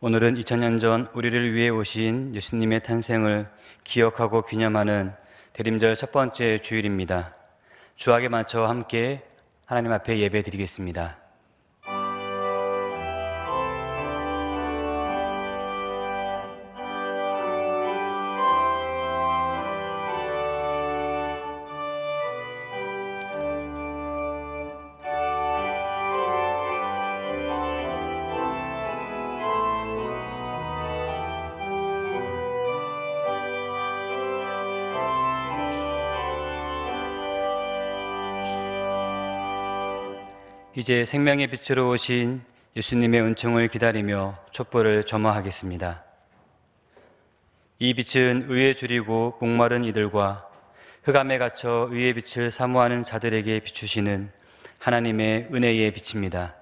오늘은 2000년 전 우리를 위해 오신 예수님의 탄생을 기억하고 기념하는 대림절 첫 번째 주일입니다. 주학에 맞춰 함께 하나님 앞에 예배 드리겠습니다. 이제 생명의 빛으로 오신 예수님의 은총을 기다리며 촛불을 점화하겠습니다. 이 빛은 의에 줄이고 목마른 이들과 흑암에 갇혀 의의 빛을 사모하는 자들에게 비추시는 하나님의 은혜의 빛입니다.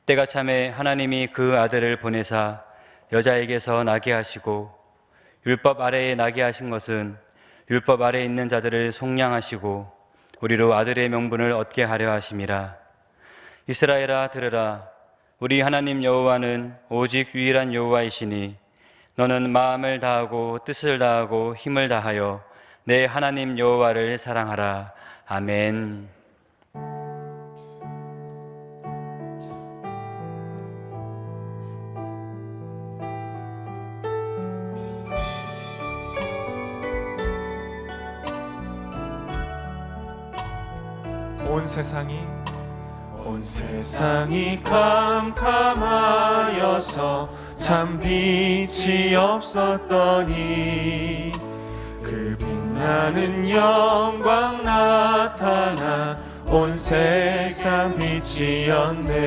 때가 참에 하나님이 그 아들을 보내사 여자에게서 나게 하시고 율법 아래에 나게 하신 것은 율법 아래에 있는 자들을 속량하시고 우리로 아들의 명분을 얻게 하려 하심이라. 이스라엘아 들으라. 우리 하나님 여호와는 오직 유일한 여호와이시니 너는 마음을 다하고 뜻을 다하고 힘을 다하여 내 하나님 여호와를 사랑하라. 아멘. 온 세상이 캄캄하여서 참 빛이 없었더니 그 빛나는 영광 나타나 온 세상 빛이었네.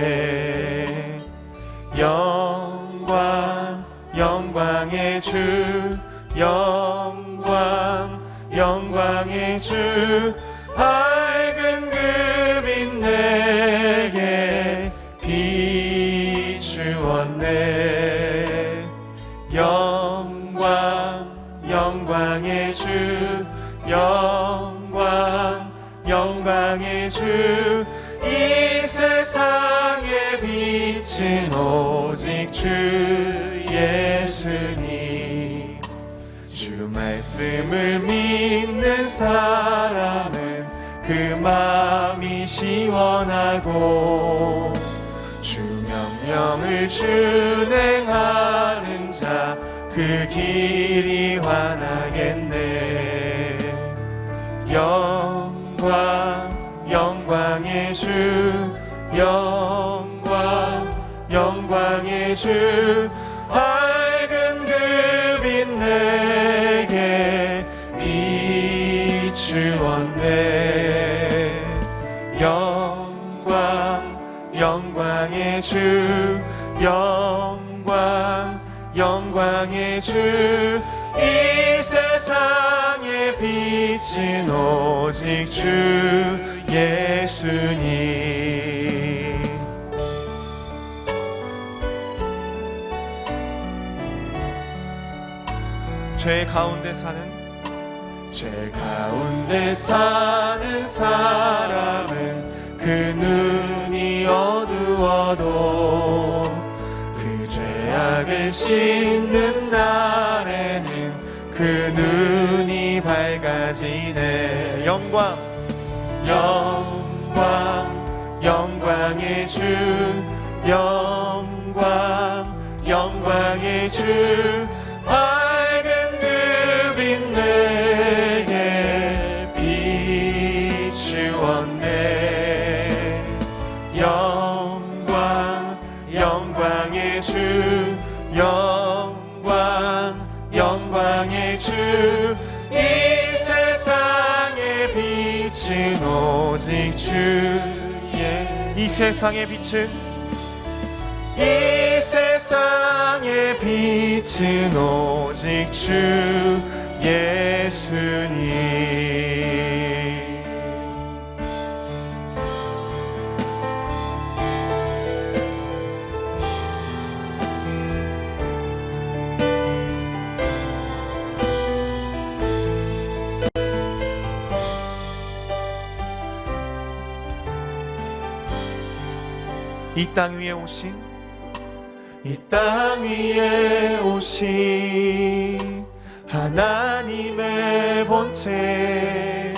영광 영광의 주, 영광 영광의 주, 밝은 그 빛 내게 비추었네. 영광 영광의 주, 영광 영광의 주, 이 세상의 빛은 오직 주 예수님. 주 말씀을 믿는 사람은 그 마음이 시원하고 주 명령을 준행하는 자 그 길이 환하겠네. 영광 영광의 주, 영광 영광의 주, 밝은 그 빛 내게 비추었네. 영광 영광의 주, 영광 영광의 주, 이 세상의 빛은 오직 주 예수님. 죄 가운데 사는 사람은 그 눈이 어두워도 그 죄악을 씻는 날에는 그 눈이 밝아지네. 영광 영광 영광의 주, 영광 영광의 주, 밝은 그 빛 내게 비추었네. 영광 영광의 주, 영광 영광의 주, 이 세상의 빛은 오직 주 이 세상의 빛은 오직 주 예수님. 이 땅 위에 오신 이 땅 위에 오신 하나님의 본체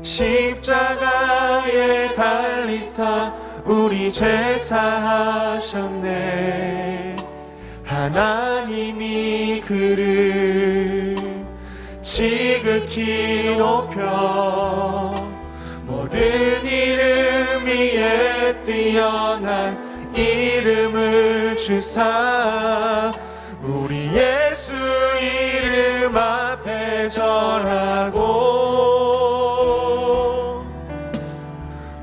십자가에 달리사 우리 죄 사하셨네. 하나님이 그를 지극히 높여 모든 이름 위에 뛰어난 이름을 주사 우리 예수 이름 앞에 절하고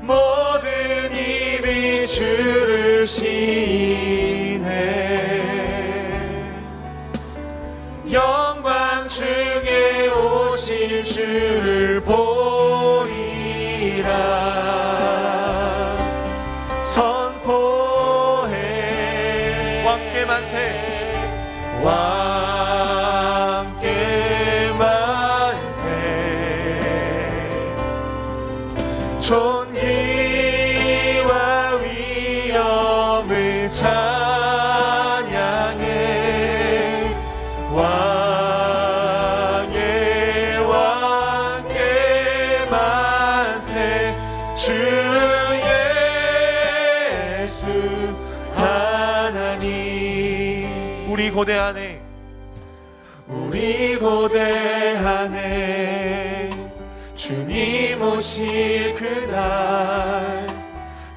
모든 입이 주를 시인해. 영광 중에 오실 주를 보리라. 선포해 왕께 만세 왕께 만세. 존귀와 위엄을 찬양해. 왕의 왕께 만세. 주 예수 하나님. 우리 고대하네 우리 고대하네. 주님 오실 그날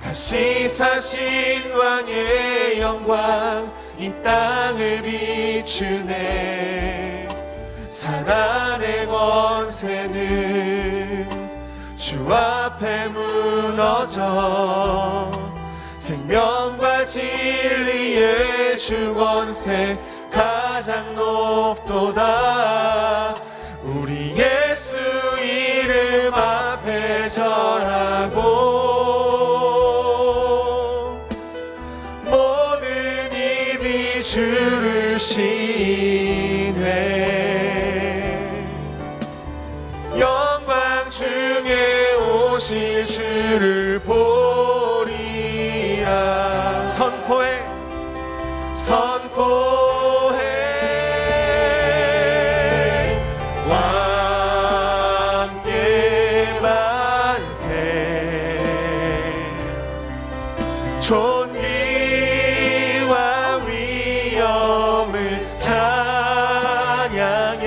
다시 사신 왕의 영광 이 땅을 비추네. 사단의 권세는 주 앞에 무너져 생명과 진리의 주 권세 가장 높도다. 우리 예수 이름 앞에 절하고 모든 입이 주를 시인해. 영광 중에 오실 주를 보리라. 선포해 왕께 만세. 존귀와 위엄을 찬양해.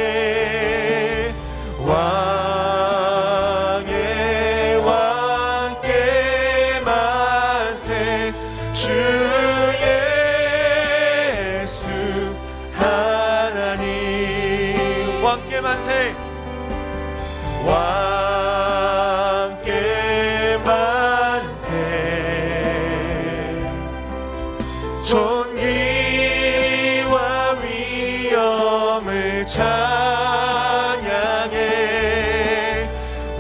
왕의 왕께 만세. 주 예수 하나님. 왕께 만세 왕께 만세. 존귀와 위엄을 찬양해.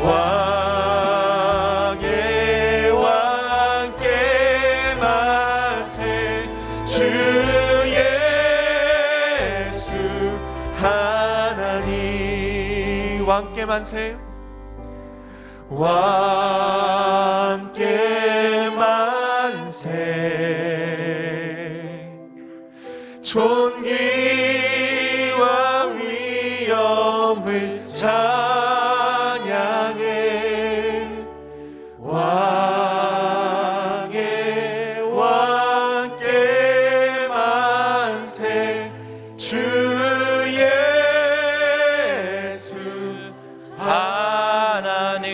왕의 왕께 만세. 주 예수 하나님. 왕께 만세 왕께 만세. 존귀와 위엄을 찬양해. 왕의 왕께 만세. 주 예수 하나님.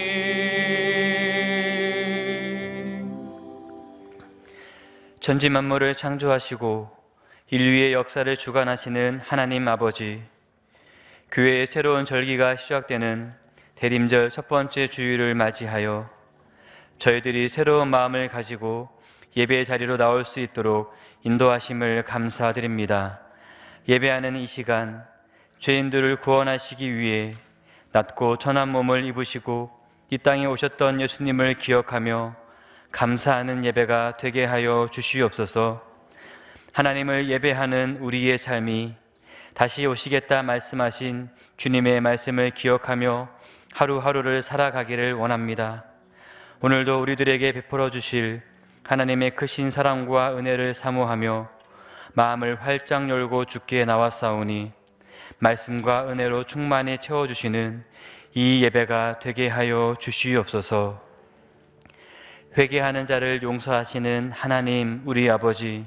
전지 만물을 창조하시고 인류의 역사를 주관하시는 하나님 아버지, 교회의 새로운 절기가 시작되는 대림절 첫 번째 주일을 맞이하여 저희들이 새로운 마음을 가지고 예배의 자리로 나올 수 있도록 인도하심을 감사드립니다. 예배하는 이 시간, 죄인들을 구원하시기 위해 낮고 천한 몸을 입으시고 이 땅에 오셨던 예수님을 기억하며 감사하는 예배가 되게 하여 주시옵소서. 하나님을 예배하는 우리의 삶이 다시 오시겠다 말씀하신 주님의 말씀을 기억하며 하루하루를 살아가기를 원합니다. 오늘도 우리들에게 베풀어 주실 하나님의 크신 사랑과 은혜를 사모하며 마음을 활짝 열고 주께 나왔사오니 말씀과 은혜로 충만히 채워주시는 이 예배가 되게 하여 주시옵소서. 회개하는 자를 용서하시는 하나님 우리 아버지,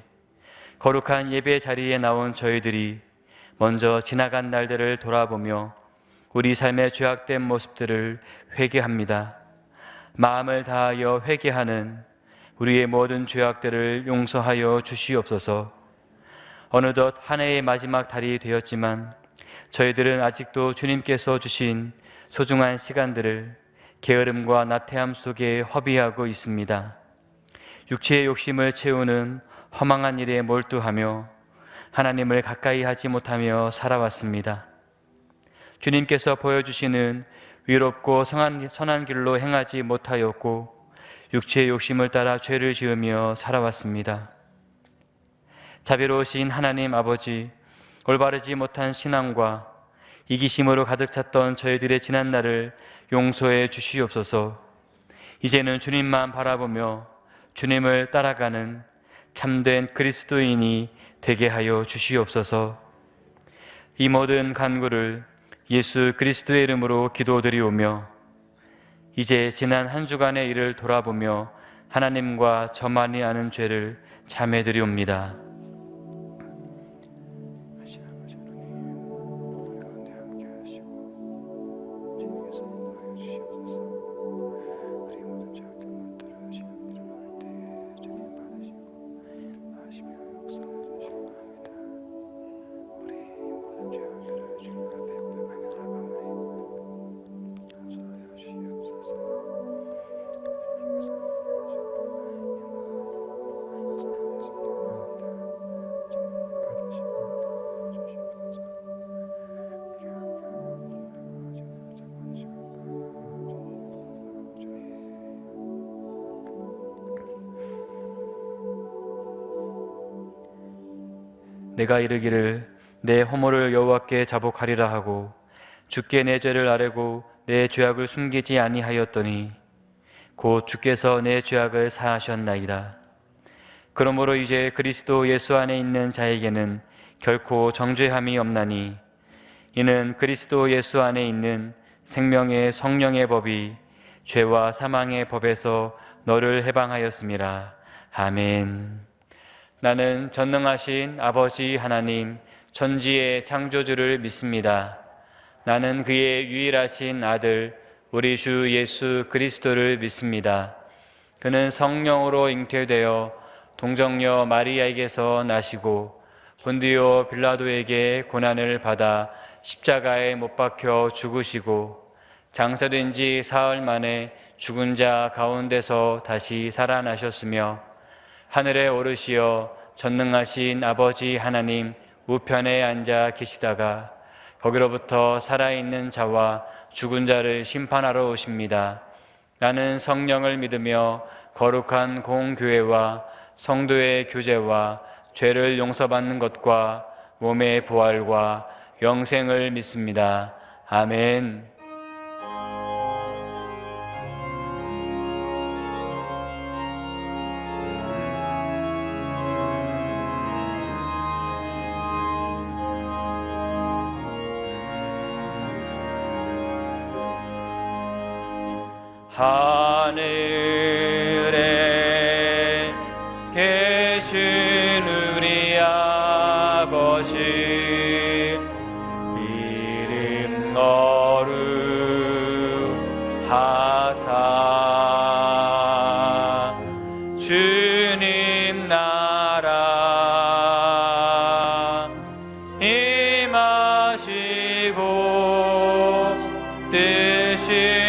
거룩한 예배 자리에 나온 저희들이 먼저 지나간 날들을 돌아보며 우리 삶의 죄악된 모습들을 회개합니다. 마음을 다하여 회개하는 우리의 모든 죄악들을 용서하여 주시옵소서. 어느덧 한 해의 마지막 달이 되었지만 저희들은 아직도 주님께서 주신 소중한 시간들을 게으름과 나태함 속에 허비하고 있습니다. 육체의 욕심을 채우는 허망한 일에 몰두하며 하나님을 가까이 하지 못하며 살아왔습니다. 주님께서 보여주시는 위롭고 선한 길로 행하지 못하였고 육체의 욕심을 따라 죄를 지으며 살아왔습니다. 자비로우신 하나님 아버지, 올바르지 못한 신앙과 이기심으로 가득 찼던 저희들의 지난 날을 용서해 주시옵소서. 이제는 주님만 바라보며 주님을 따라가는 참된 그리스도인이 되게 하여 주시옵소서. 이 모든 간구를 예수 그리스도의 이름으로 기도드리오며 이제 지난 한 주간의 일을 돌아보며 하나님과 저만이 아는 죄를 참회드리옵니다. 내가 이르기를 내 허물을 여호와께 자복하리라 하고 주께 내 죄를 아뢰고 내 죄악을 숨기지 아니하였더니 곧 주께서 내 죄악을 사하셨나이다. 그러므로 이제 그리스도 예수 안에 있는 자에게는 결코 정죄함이 없나니 이는 그리스도 예수 안에 있는 생명의 성령의 법이 죄와 사망의 법에서 너를 해방하였음이라. 아멘. 나는 전능하신 아버지 하나님 천지의 창조주를 믿습니다. 나는 그의 유일하신 아들 우리 주 예수 그리스도를 믿습니다. 그는 성령으로 잉태되어 동정녀 마리아에게서 나시고 본디오 빌라도에게 고난을 받아 십자가에 못 박혀 죽으시고 장사된 지 사흘 만에 죽은 자 가운데서 다시 살아나셨으며 하늘에 오르시어 전능하신 아버지 하나님 우편에 앉아 계시다가 거기로부터 살아있는 자와 죽은 자를 심판하러 오십니다. 나는 성령을 믿으며 거룩한 공교회와 성도의 교제와 죄를 용서받는 것과 몸의 부활과 영생을 믿습니다. 아멘. 하늘에 계신 우리 아버지 이름 거룩하사 주님 나라 임하시고 뜻이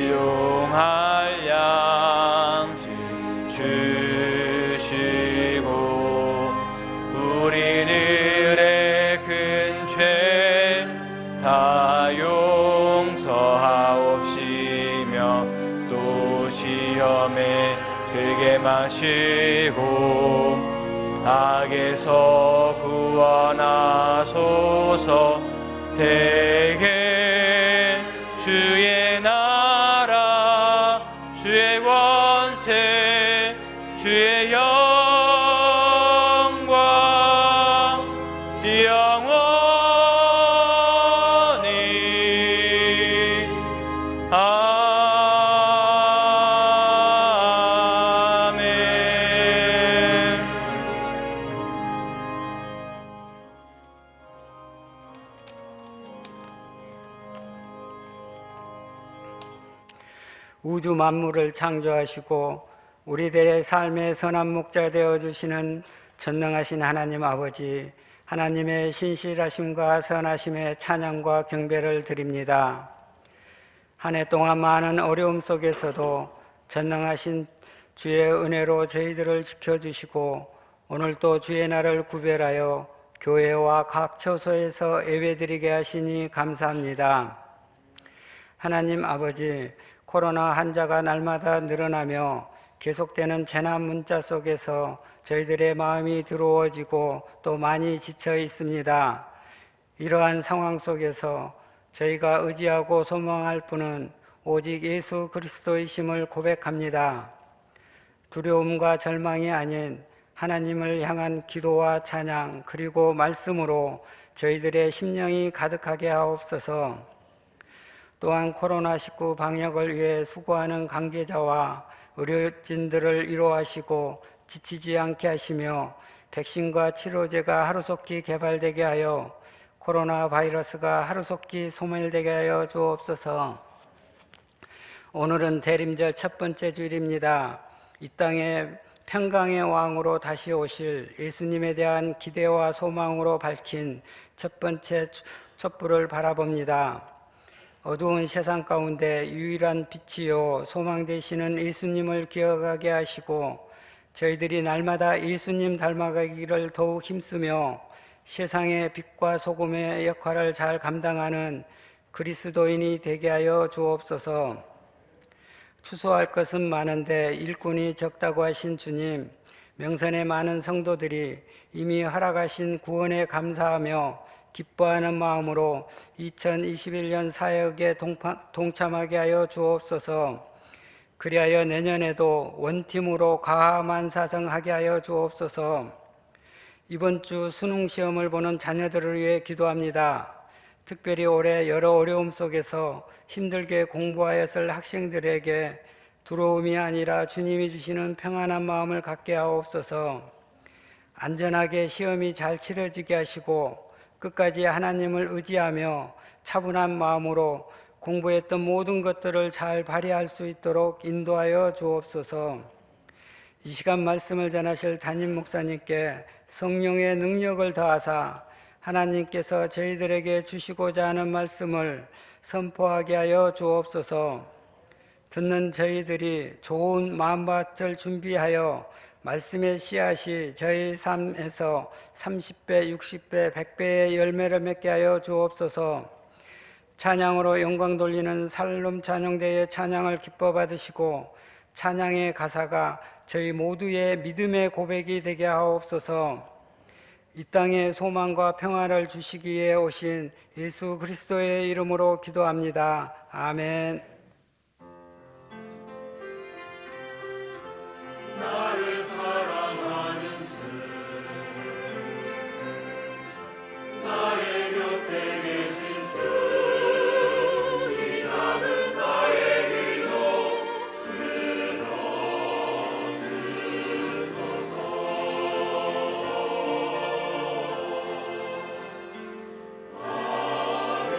일용할 양식 주시고 우리들의 큰 죄 다 용서하옵시며 또 시험에 들게 마시고 악에서 구원하소서. 대개 주의 나라 주의 권세 주의 영광 영원히 아멘. 우주 만물을 창조하시고 우리들의 삶의 선한 목자 되어주시는 전능하신 하나님 아버지, 하나님의 신실하심과 선하심에 찬양과 경배를 드립니다. 한 해 동안 많은 어려움 속에서도 전능하신 주의 은혜로 저희들을 지켜주시고 오늘 또 주의 날을 구별하여 교회와 각 처소에서 예배드리게 하시니 감사합니다. 하나님 아버지, 코로나 환자가 날마다 늘어나며 계속되는 재난 문자 속에서 저희들의 마음이 두려워지고 또 많이 지쳐 있습니다. 이러한 상황 속에서 저희가 의지하고 소망할 분은 오직 예수 그리스도이심을 고백합니다. 두려움과 절망이 아닌 하나님을 향한 기도와 찬양 그리고 말씀으로 저희들의 심령이 가득하게 하옵소서. 또한 코로나19 방역을 위해 수고하는 관계자와 의료진들을 위로하시고 지치지 않게 하시며 백신과 치료제가 하루속히 개발되게 하여 코로나 바이러스가 하루속히 소멸되게 하여 주옵소서. 오늘은 대림절 첫 번째 주일입니다. 이 땅에 평강의 왕으로 다시 오실 예수님에 대한 기대와 소망으로 밝힌 첫 번째 촛불을 바라봅니다. 어두운 세상 가운데 유일한 빛이요 소망 되시는 예수님을 기억하게 하시고 저희들이 날마다 예수님 닮아가기를 더욱 힘쓰며 세상의 빛과 소금의 역할을 잘 감당하는 그리스도인이 되게 하여 주옵소서. 추수할 것은 많은데 일꾼이 적다고 하신 주님, 명선의 많은 성도들이 이미 허락하신 구원에 감사하며 기뻐하는 마음으로 2021년 사역에 동참하게 하여 주옵소서. 그리하여 내년에도 원팀으로 가만사성하게 하여 주옵소서. 이번 주 수능시험을 보는 자녀들을 위해 기도합니다. 특별히 올해 여러 어려움 속에서 힘들게 공부하였을 학생들에게 두려움이 아니라 주님이 주시는 평안한 마음을 갖게 하옵소서. 안전하게 시험이 잘 치러지게 하시고 끝까지 하나님을 의지하며 차분한 마음으로 공부했던 모든 것들을 잘 발휘할 수 있도록 인도하여 주옵소서. 이 시간 말씀을 전하실 담임 목사님께 성령의 능력을 더하사 하나님께서 저희들에게 주시고자 하는 말씀을 선포하게 하여 주옵소서. 듣는 저희들이 좋은 마음밭을 준비하여 말씀의 씨앗이 저희 삶에서 30배, 60배, 100배의 열매를 맺게 하여 주옵소서. 찬양으로 영광 돌리는 살름 찬양대의 찬양을 기뻐 받으시고 찬양의 가사가 저희 모두의 믿음의 고백이 되게 하옵소서. 이 땅에 소망과 평화를 주시기 위해 오신 예수 그리스도의 이름으로 기도합니다. 아멘. 나를 사랑하는 주 나의 곁에 계신 주 이 작은 나의 기도 들어주소서. 아멘.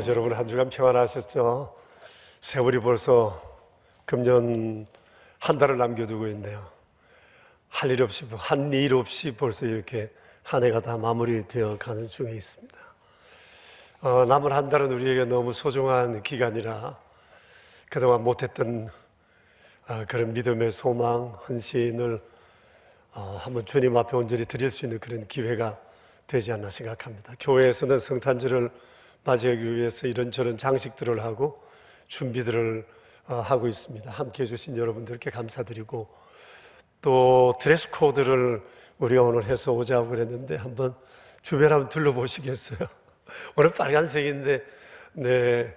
여러분 한 주간 평안하셨죠? 세월이 벌써 금년 한 달을 남겨두고 있네요. 할 일 없이, 한 일 없이 벌써 이렇게 한 해가 다 마무리되어 가는 중에 있습니다. 남은 한 달은 우리에게 너무 소중한 기간이라 그동안 못했던 그런 믿음의 소망, 헌신을 한번 주님 앞에 온전히 드릴 수 있는 그런 기회가 되지 않나 생각합니다. 교회에서는 성탄절을 맞이하기 위해서 이런저런 장식들을 하고 준비들을 하고 있습니다. 함께 해주신 여러분들께 감사드리고, 또 드레스 코드를 우리가 오늘 해서 오자고 그랬는데 한번 주변 한번 둘러보시겠어요? 오늘 빨간색인데, 네,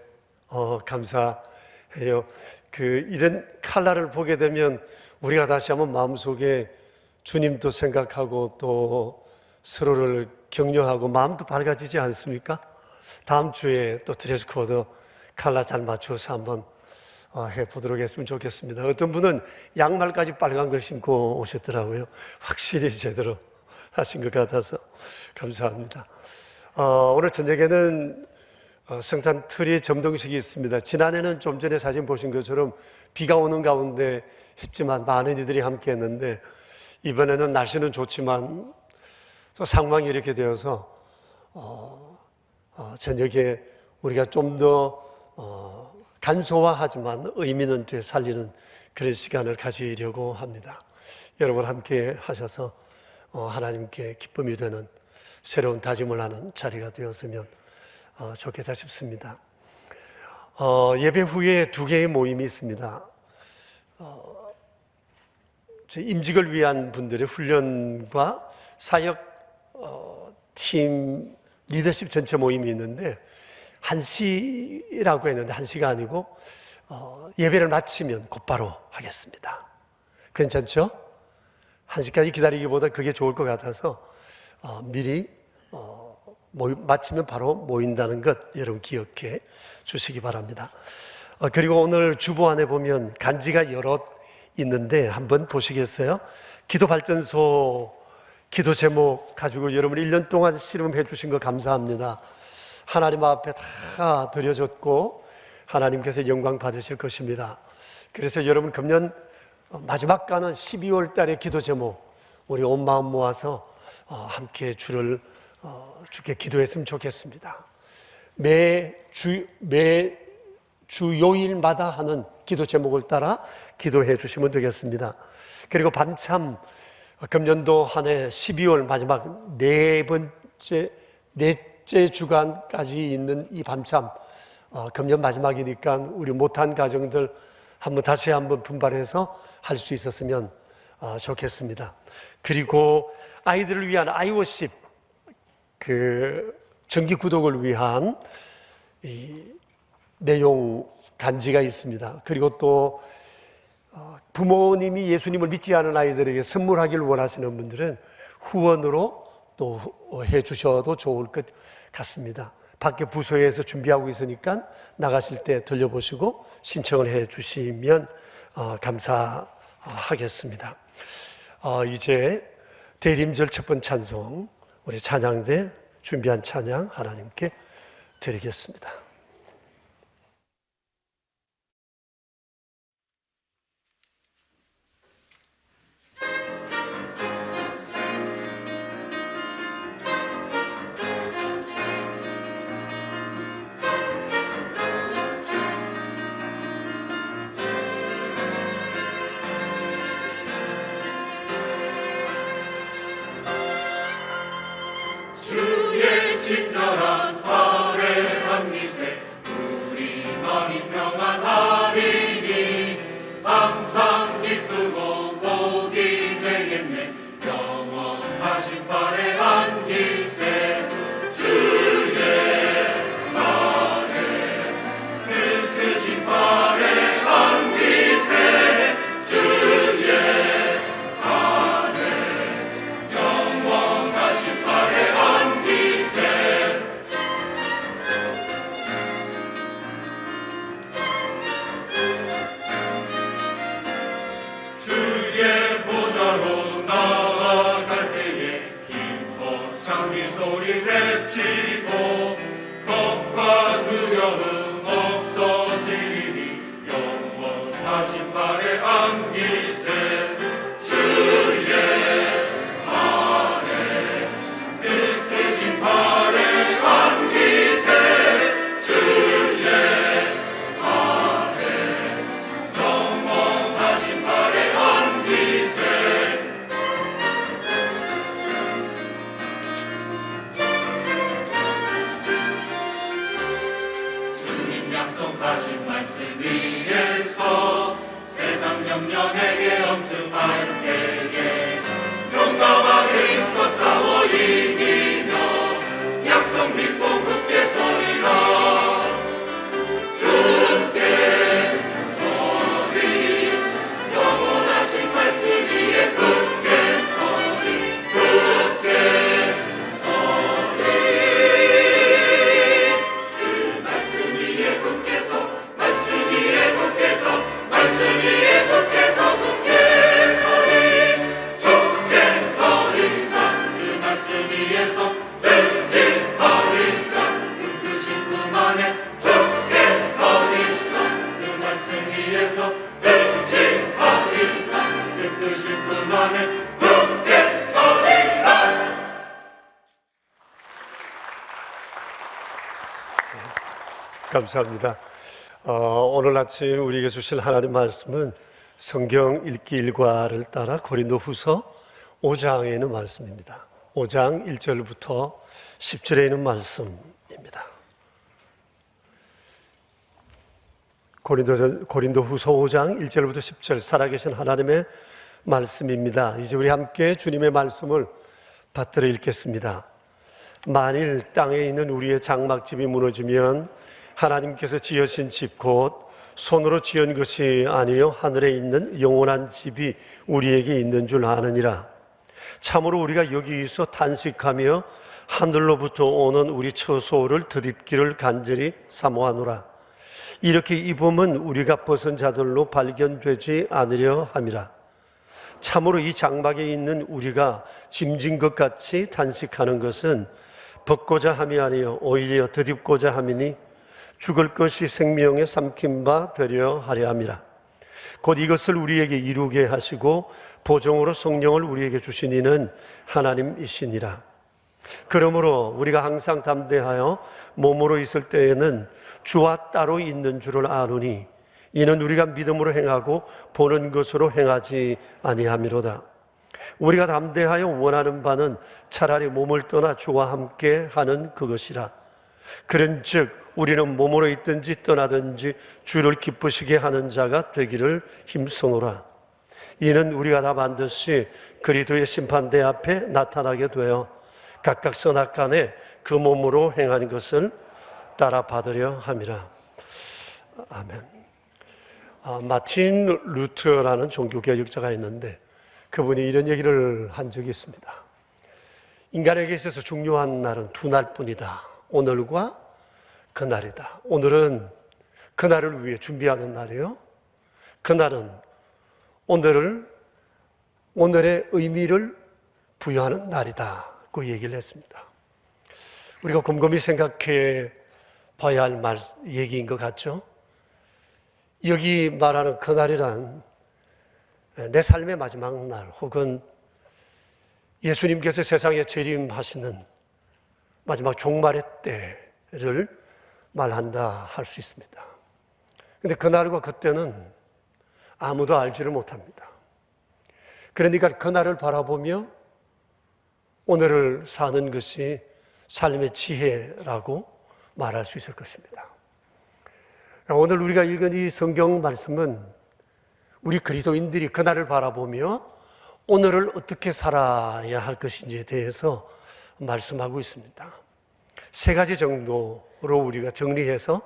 감사해요. 이런 컬러를 보게 되면 우리가 다시 한번 마음속에 주님도 생각하고 또 서로를 격려하고 마음도 밝아지지 않습니까? 다음 주에 또 드레스 코드 컬러 잘 맞춰서 한번 해보도록 했으면 좋겠습니다. 어떤 분은 양말까지 빨간 걸 신고 오셨더라고요. 확실히 제대로 하신 것 같아서 감사합니다. 오늘 저녁에는 성탄 트리 점등식이 있습니다. 지난해는 좀 전에 사진 보신 것처럼 비가 오는 가운데 했지만 많은 이들이 함께 했는데, 이번에는 날씨는 좋지만 또 상황이 이렇게 되어서 저녁에 우리가 좀 더 간소화하지만 의미는 되살리는 그런 시간을 가지려고 합니다. 여러분 함께 하셔서 하나님께 기쁨이 되는 새로운 다짐을 하는 자리가 되었으면 좋겠다 싶습니다. 예배 후에 2개의 모임이 있습니다. 임직을 위한 분들의 훈련과 사역 팀 리더십 전체 모임이 있는데 1시라고 했는데 1시가 아니고 예배를 마치면 곧바로 하겠습니다. 괜찮죠? 1시까지 기다리기보다 그게 좋을 것 같아서 미리 마치면 바로 모인다는 것 여러분 기억해 주시기 바랍니다. 그리고 오늘 주보 안에 보면 간지가 여럿 있는데 한번 보시겠어요? 기도발전소 기도 제목 가지고 여러분 1년 동안 씨름해 주신 거 감사합니다. 하나님 앞에 다 드려졌고 하나님께서 영광 받으실 것입니다. 그래서 여러분 금년 마지막 가는 12월 달의 기도 제목 우리 온 마음 모아서 함께 주께 기도했으면 좋겠습니다. 매주 요일마다 하는 기도 제목을 따라 기도해 주시면 되겠습니다. 그리고 밤참 금년도 한 해 12월 마지막 넷째 주간까지 있는 이 밤참, 금년 마지막이니까 우리 못한 가정들 다시 한번 분발해서 할 수 있었으면 좋겠습니다. 그리고 아이들을 위한 아이워십 정기 구독을 위한 이 내용 간지가 있습니다. 그리고 또 부모님이 예수님을 믿지 않은 아이들에게 선물하기를 원하시는 분들은 후원으로 또 해주셔도 좋을 것 같습니다. 밖에 부서에서 준비하고 있으니까 나가실 때 들려보시고 신청을 해 주시면 감사하겠습니다. 이제 대림절 첫 번째 찬송 우리 찬양대 준비한 찬양 하나님께 드리겠습니다. 주의 친절한 화려한 미세 우리 마음이 평안하리니 항상 기쁘고 복이 되겠네. 영원하신 발에 안기세 주의 발에 그 크신 발에 안기세 주의 발에 영원하신 발에 안기세 위해서 응징하리라. 그 뜻이 품 안에 굳게 서리라. 감사합니다. 오늘 아침 우리에게 주실 하나님 말씀은 성경 읽기 일과를 따라 고린도후서 5장에 있는 말씀입니다. 5장 1절부터 10절에 있는 말씀입니다. 고린도후서 5장 1절부터 10절 살아계신 하나님의 말씀입니다. 이제 우리 함께 주님의 말씀을 받들어 읽겠습니다. 만일 땅에 있는 우리의 장막집이 무너지면 하나님께서 지으신 집 곧 손으로 지은 것이 아니요 하늘에 있는 영원한 집이 우리에게 있는 줄 아느니라. 참으로 우리가 여기서 탄식하며 하늘로부터 오는 우리 처소를 드립기를 간절히 사모하노라. 이렇게 입음은 우리가 벗은 자들로 발견되지 않으려 함이라. 참으로 이 장막에 있는 우리가 짐진 것 같이 탄식하는 것은 벗고자 함이 아니요 오히려 드립고자 함이니 죽을 것이 생명에 삼킨 바 되려 하려 함이라. 곧 이것을 우리에게 이루게 하시고 보정으로 성령을 우리에게 주신 이는 하나님이시니라. 그러므로 우리가 항상 담대하여 몸으로 있을 때에는 주와 따로 있는 줄을 아노니 이는 우리가 믿음으로 행하고 보는 것으로 행하지 아니함이로다. 우리가 담대하여 원하는 바는 차라리 몸을 떠나 주와 함께 하는 그것이라. 그런즉 우리는 몸으로 있든지 떠나든지 주를 기쁘시게 하는 자가 되기를 힘쓰노라. 이는 우리가 다 반드시 그리스도의 심판대 앞에 나타나게 되어 각각 선악간에 그 몸으로 행하는 것을 따라 받으려 함이라. 아멘. 마틴 루터라는 종교개혁자가 있는데 그분이 이런 얘기를 한 적이 있습니다. 인간에게 있어서 중요한 날은 두 날뿐이다. 오늘과 그날이다. 오늘은 그날을 위해 준비하는 날이요. 그날은 오늘의 의미를 부여하는 날이다. 그 얘기를 했습니다. 우리가 곰곰이 생각해 봐야 할 얘기인 것 같죠? 여기 말하는 그날이란 내 삶의 마지막 날 혹은 예수님께서 세상에 재림하시는 마지막 종말의 때를 말한다 할 수 있습니다. 그런데 그날과 그때는 아무도 알지를 못합니다. 그러니까 그날을 바라보며 오늘을 사는 것이 삶의 지혜라고 말할 수 있을 것입니다. 오늘 우리가 읽은 이 성경 말씀은 우리 그리스도인들이 그날을 바라보며 오늘을 어떻게 살아야 할 것인지에 대해서 말씀하고 있습니다. 세 가지 정도로 우리가 정리해서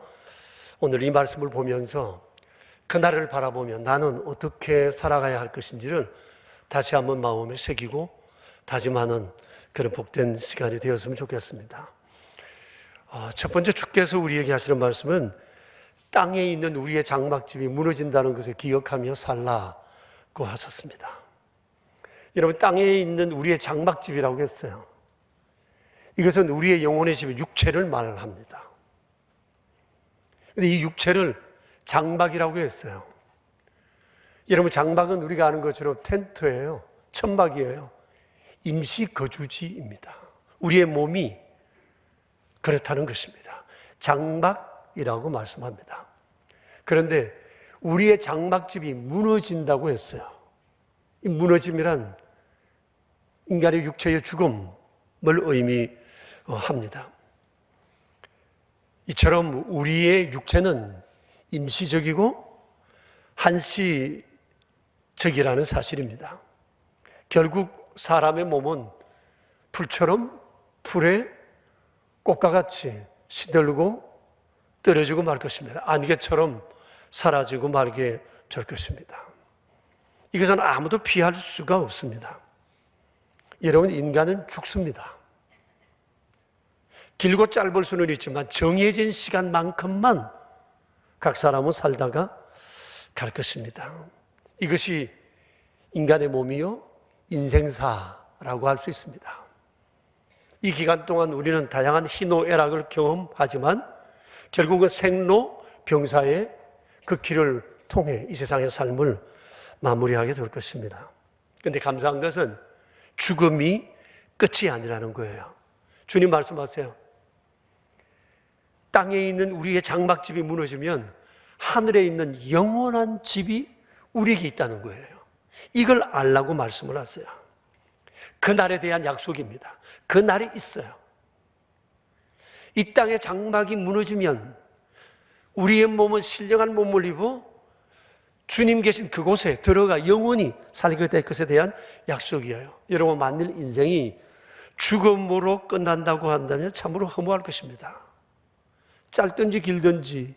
오늘 이 말씀을 보면서 그날을 바라보며 나는 어떻게 살아가야 할 것인지를 다시 한번 마음에 새기고 다짐하는 그런 복된 시간이 되었으면 좋겠습니다. 첫 번째 주께서 우리에게 하시는 말씀은 땅에 있는 우리의 장막집이 무너진다는 것을 기억하며 살라고 하셨습니다. 여러분, 땅에 있는 우리의 장막집이라고 했어요. 이것은 우리의 영혼의 집, 육체를 말합니다. 그런데 이 육체를 장막이라고 했어요. 여러분, 장막은 우리가 아는 것처럼 텐트예요. 천막이에요. 임시 거주지입니다. 우리의 몸이 그렇다는 것입니다. 장막이라고 말씀합니다. 그런데 우리의 장막집이 무너진다고 했어요. 이 무너짐이란 인간의 육체의 죽음을 의미합니다. 이처럼 우리의 육체는 임시적이고 한시적이라는 사실입니다. 결국 사람의 몸은 풀처럼 풀에 꽃과 같이 시들고 떨어지고 말 것입니다. 안개처럼 사라지고 말게 될 것입니다. 이것은 아무도 피할 수가 없습니다. 여러분, 인간은 죽습니다. 길고 짧을 수는 있지만 정해진 시간만큼만 각 사람은 살다가 갈 것입니다. 이것이 인간의 몸이요 인생사라고 할 수 있습니다. 이 기간 동안 우리는 다양한 희노애락을 경험하지만 결국은 생로병사의 그 길을 통해 이 세상의 삶을 마무리하게 될 것입니다. 그런데 감사한 것은 죽음이 끝이 아니라는 거예요. 주님 말씀하세요. 땅에 있는 우리의 장막집이 무너지면 하늘에 있는 영원한 집이 우리에게 있다는 거예요. 이걸 알라고 말씀을 하세요. 그 날에 대한 약속입니다. 그 날이 있어요. 이 땅의 장막이 무너지면 우리의 몸은 신령한 몸을 입어 주님 계신 그곳에 들어가 영원히 살게 될 것에 대한 약속이에요. 여러분, 만일 인생이 죽음으로 끝난다고 한다면 참으로 허무할 것입니다. 짧든지 길든지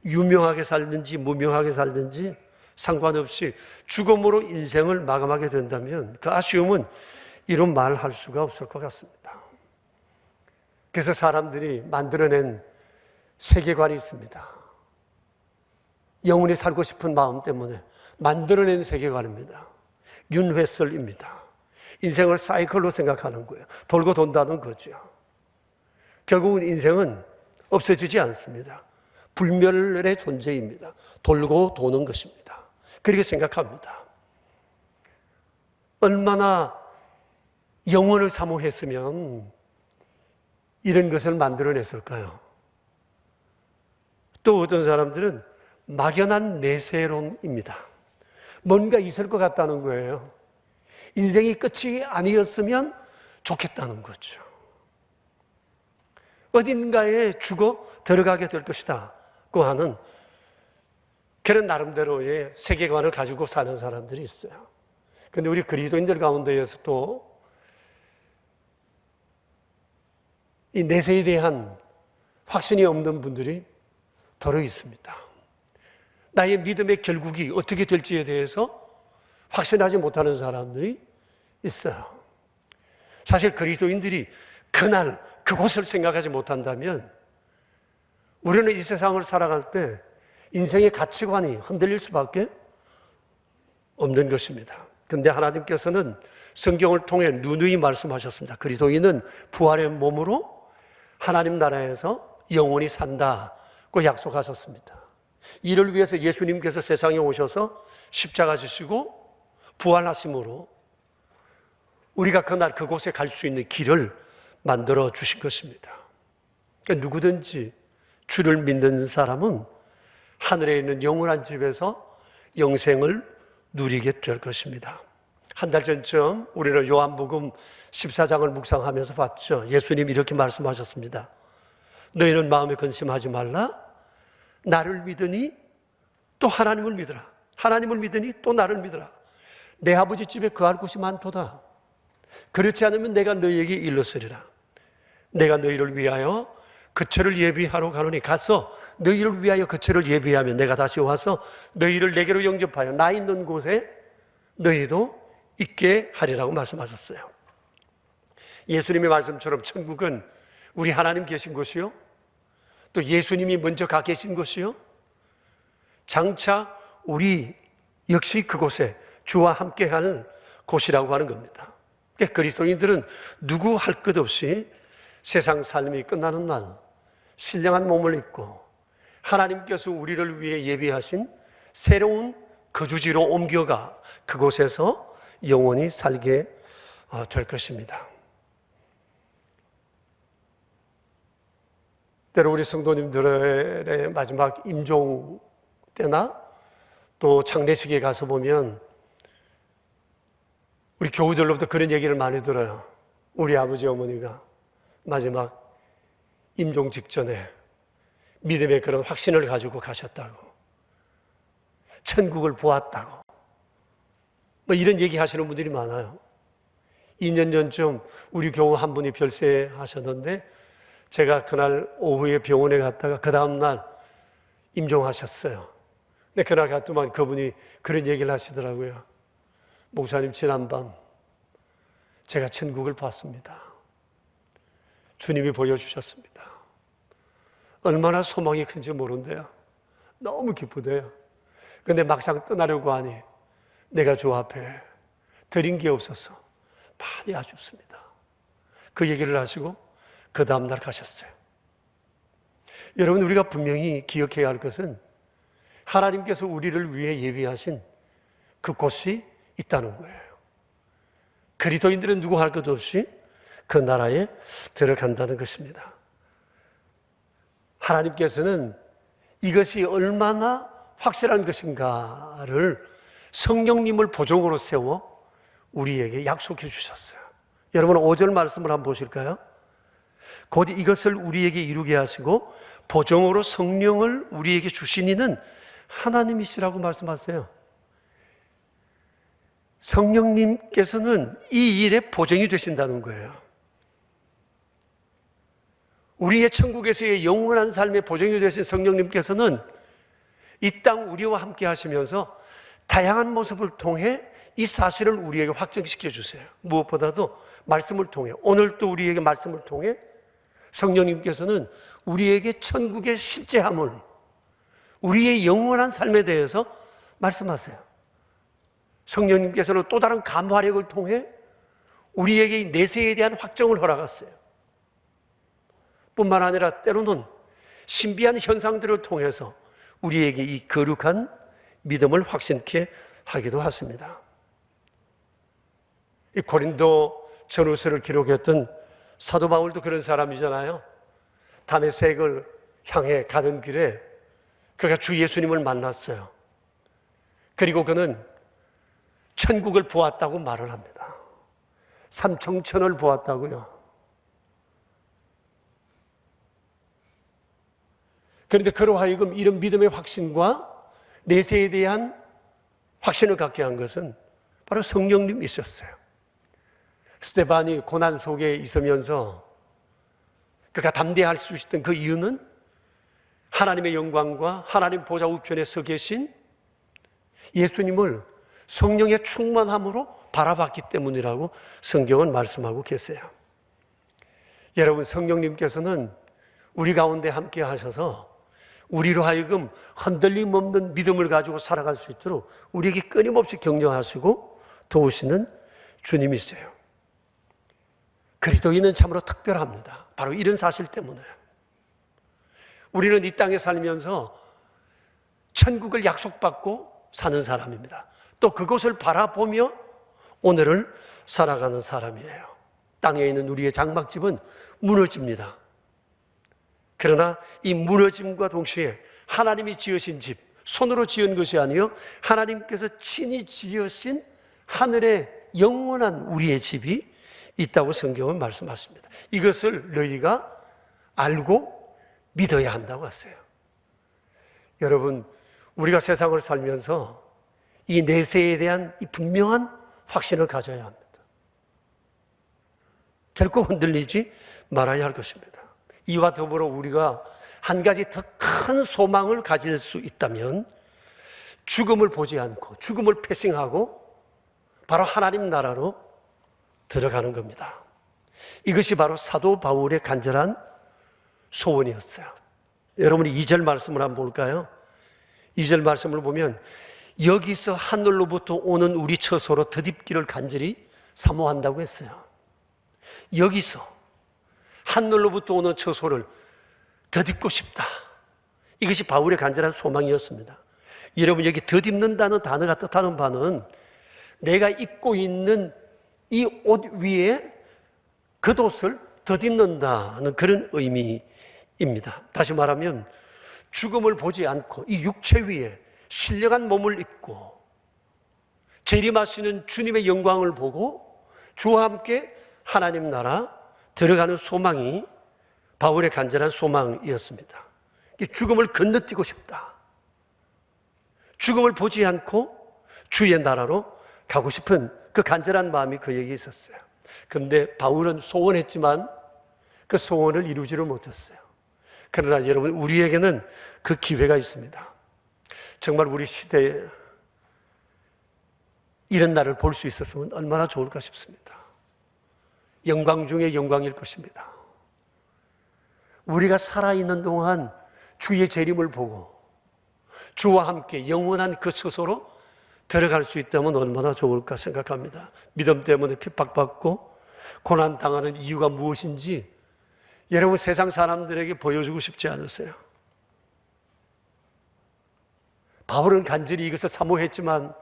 유명하게 살든지 무명하게 살든지 상관없이 죽음으로 인생을 마감하게 된다면 그 아쉬움은 이런 말 할 수가 없을 것 같습니다. 그래서 사람들이 만들어낸 세계관이 있습니다. 영원히 살고 싶은 마음 때문에 만들어낸 세계관입니다. 윤회설입니다. 인생을 사이클로 생각하는 거예요. 돌고 돈다는 거죠. 결국은 인생은 없어지지 않습니다. 불멸의 존재입니다. 돌고 도는 것입니다. 그렇게 생각합니다. 얼마나 영원을 사모했으면 이런 것을 만들어냈을까요? 또 어떤 사람들은 막연한 내세론입니다. 뭔가 있을 것 같다는 거예요. 인생이 끝이 아니었으면 좋겠다는 거죠. 어딘가에 죽어 들어가게 될 것이다 고 하는 그런 나름대로의 세계관을 가지고 사는 사람들이 있어요. 그런데 우리 그리스도인들 가운데에서도 이 내세에 대한 확신이 없는 분들이 더러 있습니다. 나의 믿음의 결국이 어떻게 될지에 대해서 확신하지 못하는 사람들이 있어요. 사실 그리스도인들이 그날 그곳을 생각하지 못한다면 우리는 이 세상을 살아갈 때 인생의 가치관이 흔들릴 수밖에 없는 것입니다. 그런데 하나님께서는 성경을 통해 누누이 말씀하셨습니다. 그리스도인은 부활의 몸으로 하나님 나라에서 영원히 산다고 약속하셨습니다. 이를 위해서 예수님께서 세상에 오셔서 십자가 지시고 부활하심으로 우리가 그날 그곳에 갈 수 있는 길을 만들어 주신 것입니다. 그러니까 누구든지 주를 믿는 사람은 하늘에 있는 영원한 집에서 영생을 누리게 될 것입니다. 한 달 전쯤 우리는 요한복음 14장을 묵상하면서 봤죠. 예수님이 이렇게 말씀하셨습니다. 너희는 마음에 근심하지 말라. 나를 믿으니 또 하나님을 믿으라. 하나님을 믿으니 또 나를 믿으라. 내 아버지 집에 거할 곳이 많도다. 그렇지 않으면 내가 너희에게 일렀으리라. 내가 너희를 위하여 거처를 예비하러 가노니 가서 너희를 위하여 거처를 예비하면 내가 다시 와서 너희를 내게로 영접하여 나 있는 곳에 너희도 있게 하리라고 말씀하셨어요. 예수님의 말씀처럼 천국은 우리 하나님 계신 곳이요, 또 예수님이 먼저 가 계신 곳이요, 장차 우리 역시 그곳에 주와 함께할 곳이라고 하는 겁니다. 그러니까 그리스도인들은 누구 할 것 없이 세상 삶이 끝나는 날 신령한 몸을 입고 하나님께서 우리를 위해 예비하신 새로운 거주지로 옮겨가 그곳에서 영원히 살게 될 것입니다. 때로 우리 성도님들의 마지막 임종 때나 또 장례식에 가서 보면 우리 교우들로부터 그런 얘기를 많이 들어요. 우리 아버지 어머니가 마지막 임종 직전에 믿음의 그런 확신을 가지고 가셨다고, 천국을 보았다고, 뭐 이런 얘기 하시는 분들이 많아요. 2년 전쯤 우리 교우 한 분이 별세하셨는데 제가 그날 오후에 병원에 갔다가 그 다음날 임종하셨어요. 근데 그날 갔더만 그분이 그런 얘기를 하시더라고요. 목사님, 지난밤 제가 천국을 봤습니다. 주님이 보여주셨습니다. 얼마나 소망이 큰지 모른대요. 너무 기쁘대요. 그런데 막상 떠나려고 하니 내가 주 앞에 드린 게 없어서 많이 아쉽습니다. 그 얘기를 하시고 그 다음날 가셨어요. 여러분, 우리가 분명히 기억해야 할 것은 하나님께서 우리를 위해 예비하신 그곳이 있다는 거예요. 그리스도인들은 누구 할 것 없이 그 나라에 들어간다는 것입니다. 하나님께서는 이것이 얼마나 확실한 것인가를 성령님을 보종으로 세워 우리에게 약속해 주셨어요. 여러분 5절 말씀을 한번 보실까요? 곧 이것을 우리에게 이루게 하시고 보종으로 성령을 우리에게 주신 이는 하나님이시라고 말씀하세요. 성령님께서는 이 일에 보정이 되신다는 거예요. 우리의 천국에서의 영원한 삶의 보정이 되신 성령님께서는 이 땅 우리와 함께 하시면서 다양한 모습을 통해 이 사실을 우리에게 확정시켜 주세요. 무엇보다도 말씀을 통해, 오늘 또 우리에게 말씀을 통해 성령님께서는 우리에게 천국의 실제함을, 우리의 영원한 삶에 대해서 말씀하세요. 성령님께서는 또 다른 감화력을 통해 우리에게 이 내세에 대한 확정을 허락하세요. 뿐만 아니라 때로는 신비한 현상들을 통해서 우리에게 이 거룩한 믿음을 확신케 하기도 하십니다. 이 고린도 전후서를 기록했던 사도 바울도 그런 사람이잖아요. 다메섹을 향해 가던 길에 그가 주 예수님을 만났어요. 그리고 그는 천국을 보았다고 말을 합니다. 삼청천을 보았다고요. 그런데 그로 하여금 이런 믿음의 확신과 내세에 대한 확신을 갖게 한 것은 바로 성령님이셨어요. 스데반이 고난 속에 있으면서 그가 담대할 수 있었던 그 이유는 하나님의 영광과 하나님 보좌 우편에 서 계신 예수님을 성령의 충만함으로 바라봤기 때문이라고 성경은 말씀하고 계세요. 여러분, 성령님께서는 우리 가운데 함께 하셔서 우리로 하여금 흔들림 없는 믿음을 가지고 살아갈 수 있도록 우리에게 끊임없이 격려하시고 도우시는 주님이세요. 그리스도인은 참으로 특별합니다. 바로 이런 사실 때문에 우리는 이 땅에 살면서 천국을 약속받고 사는 사람입니다. 또 그것을 바라보며 오늘을 살아가는 사람이에요. 땅에 있는 우리의 장막집은 무너집니다. 그러나 이 무너짐과 동시에 하나님이 지으신 집, 손으로 지은 것이 아니요 하나님께서 친히 지으신 하늘의 영원한 우리의 집이 있다고 성경은 말씀하십니다. 이것을 너희가 알고 믿어야 한다고 했어요. 여러분, 우리가 세상을 살면서 이 내세에 대한 이 분명한 확신을 가져야 합니다. 결코 흔들리지 말아야 할 것입니다. 이와 더불어 우리가 한 가지 더 큰 소망을 가질 수 있다면 죽음을 보지 않고 죽음을 패싱하고 바로 하나님 나라로 들어가는 겁니다. 이것이 바로 사도 바울의 간절한 소원이었어요. 여러분이 2절 말씀을 한번 볼까요? 2절 말씀을 보면 여기서 하늘로부터 오는 우리 처소로 덧입기를 간절히 사모한다고 했어요. 여기서 하늘로부터 오는 처소를 덧입고 싶다. 이것이 바울의 간절한 소망이었습니다. 여러분, 여기 덧입는다는 단어가 뜻하는 바는 내가 입고 있는 이 옷 위에 겉옷을 덧입는다는 그런 의미입니다. 다시 말하면 죽음을 보지 않고 이 육체 위에 신령한 몸을 입고 재림하시는 주님의 영광을 보고 주와 함께 하나님 나라 들어가는 소망이 바울의 간절한 소망이었습니다. 죽음을 건너뛰고 싶다. 죽음을 보지 않고 주의 나라로 가고 싶은 그 간절한 마음이 그에게 있었어요. 그런데 바울은 소원했지만 그 소원을 이루지를 못했어요. 그러나 여러분, 우리에게는 그 기회가 있습니다. 정말 우리 시대에 이런 날을 볼 수 있었으면 얼마나 좋을까 싶습니다. 영광 중에 영광일 것입니다. 우리가 살아있는 동안 주의 재림을 보고 주와 함께 영원한 그 처소로 들어갈 수 있다면 얼마나 좋을까 생각합니다. 믿음 때문에 핍박받고 고난당하는 이유가 무엇인지 여러분, 세상 사람들에게 보여주고 싶지 않으세요? 바울은 간절히 이것을 사모했지만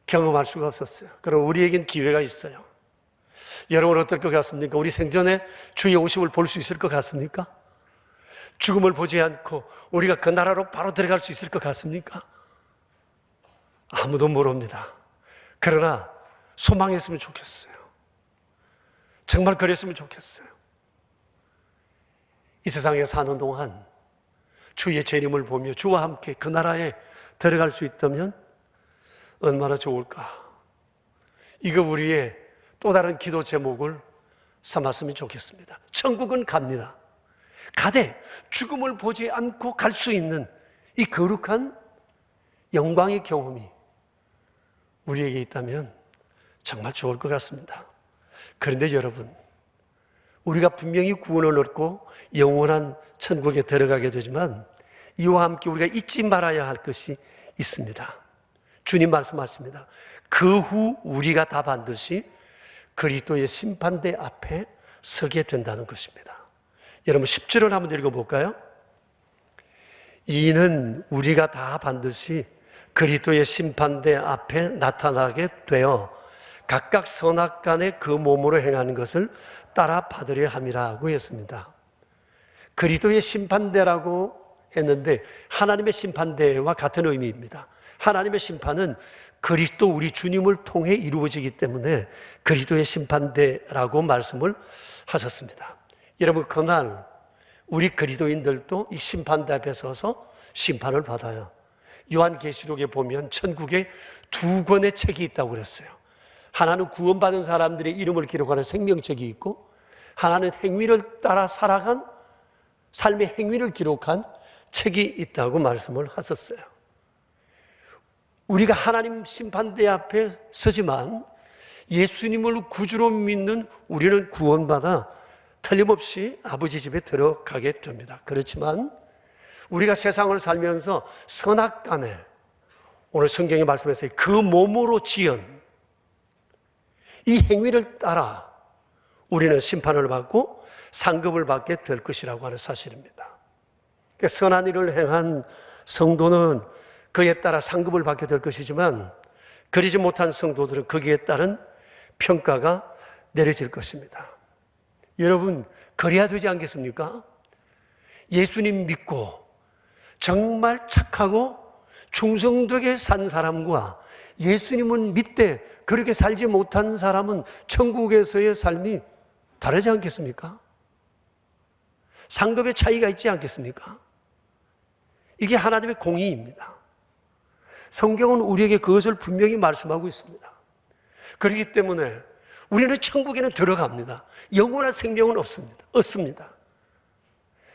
경험할 수가 없었어요. 그럼 우리에겐 기회가 있어요. 여러분 어떨 것 같습니까? 우리 생전에 주의 오심을 볼 수 있을 것 같습니까? 죽음을 보지 않고 우리가 그 나라로 바로 들어갈 수 있을 것 같습니까? 아무도 모릅니다. 그러나 소망했으면 좋겠어요. 정말 그랬으면 좋겠어요. 이 세상에 사는 동안 주의 재림을 보며 주와 함께 그 나라에 들어갈 수 있다면 얼마나 좋을까. 이거 우리의 또 다른 기도 제목을 삼았으면 좋겠습니다. 천국은 갑니다. 가되 죽음을 보지 않고 갈 수 있는 이 거룩한 영광의 경험이 우리에게 있다면 정말 좋을 것 같습니다. 그런데 여러분, 우리가 분명히 구원을 얻고 영원한 천국에 들어가게 되지만 이와 함께 우리가 잊지 말아야 할 것이 있습니다. 주님 말씀하십니다. 그 후 우리가 다 반드시 그리스도의 심판대 앞에 서게 된다는 것입니다. 여러분 10절을 한번 읽어볼까요? 이는 우리가 다 반드시 그리스도의 심판대 앞에 나타나게 되어 각각 선악간에 그 몸으로 행하는 것을 따라 받으려 함이라고 했습니다. 그리스도의 심판대라고 했는데 하나님의 심판대와 같은 의미입니다. 하나님의 심판은 그리스도 우리 주님을 통해 이루어지기 때문에 그리스도의 심판대라고 말씀을 하셨습니다. 여러분 그날 우리 그리스도인들도 이 심판대 앞에 서서 심판을 받아요. 요한계시록에 보면 천국에 두 권의 책이 있다고 그랬어요. 하나는 구원받은 사람들의 이름을 기록하는 생명책이 있고 하나는 행위를 따라 살아간 삶의 행위를 기록한 책이 있다고 말씀을 하셨어요. 우리가 하나님 심판대 앞에 서지만 예수님을 구주로 믿는 우리는 구원받아 틀림없이 아버지 집에 들어가게 됩니다. 그렇지만 우리가 세상을 살면서 선악간에 오늘 성경에 말씀했어요. 그 몸으로 지은 이 행위를 따라 우리는 심판을 받고 상급을 받게 될 것이라고 하는 사실입니다. 그러니까 선한 일을 행한 성도는 그에 따라 상급을 받게 될 것이지만 그러지 못한 성도들은 거기에 따른 평가가 내려질 것입니다. 여러분 그래야 되지 않겠습니까? 예수님 믿고 정말 착하고 충성되게 산 사람과 예수님은 믿되 그렇게 살지 못한 사람은 천국에서의 삶이 다르지 않겠습니까? 상급의 차이가 있지 않겠습니까? 이게 하나님의 공의입니다. 성경은 우리에게 그것을 분명히 말씀하고 있습니다. 그렇기 때문에 우리는 천국에는 들어갑니다. 영원한 생명은 없습니다.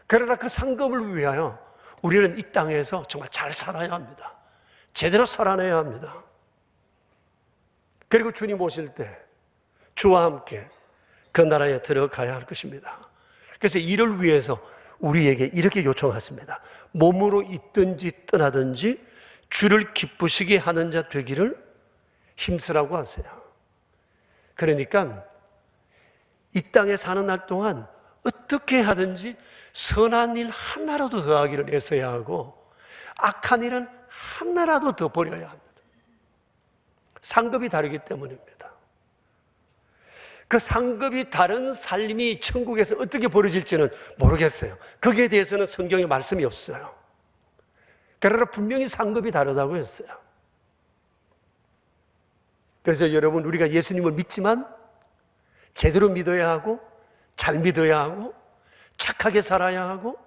그러나 그 상급을 위하여 우리는 이 땅에서 정말 잘 살아야 합니다. 제대로 살아내야 합니다. 그리고 주님 오실 때 주와 함께 그 나라에 들어가야 할 것입니다. 그래서 이를 위해서 우리에게 이렇게 요청하십니다. 몸으로 있든지 떠나든지 주를 기쁘시게 하는 자 되기를 힘쓰라고 하세요. 그러니까 이 땅에 사는 날 동안 어떻게 하든지 선한 일 하나라도 더 하기를 애써야 하고 악한 일은 하나라도 더 버려야 합니다. 상급이 다르기 때문입니다. 그 상급이 다른 삶이 천국에서 어떻게 벌어질지는 모르겠어요. 거기에 대해서는 성경에 말씀이 없어요. 그러나 분명히 상급이 다르다고 했어요. 그래서 여러분 우리가 예수님을 믿지만 제대로 믿어야 하고 잘 믿어야 하고 착하게 살아야 하고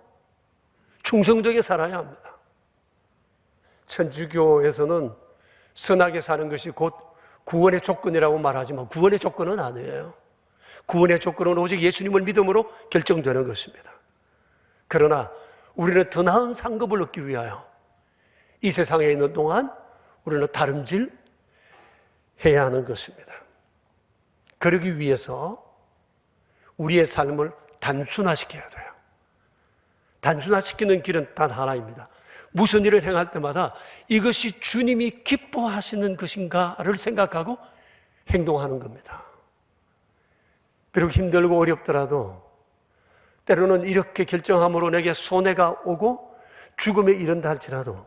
충성되게 살아야 합니다. 천주교에서는 선하게 사는 것이 곧 구원의 조건이라고 말하지만 구원의 조건은 아니에요. 구원의 조건은 오직 예수님을 믿음으로 결정되는 것입니다. 그러나 우리는 더 나은 상급을 얻기 위하여 이 세상에 있는 동안 우리는 다름질 해야 하는 것입니다. 그러기 위해서 우리의 삶을 단순화시켜야 돼요. 단순화시키는 길은 단 하나입니다. 무슨 일을 행할 때마다 이것이 주님이 기뻐하시는 것인가를 생각하고 행동하는 겁니다. 비록 힘들고 어렵더라도 때로는 이렇게 결정함으로 내게 손해가 오고 죽음에 이른다 할지라도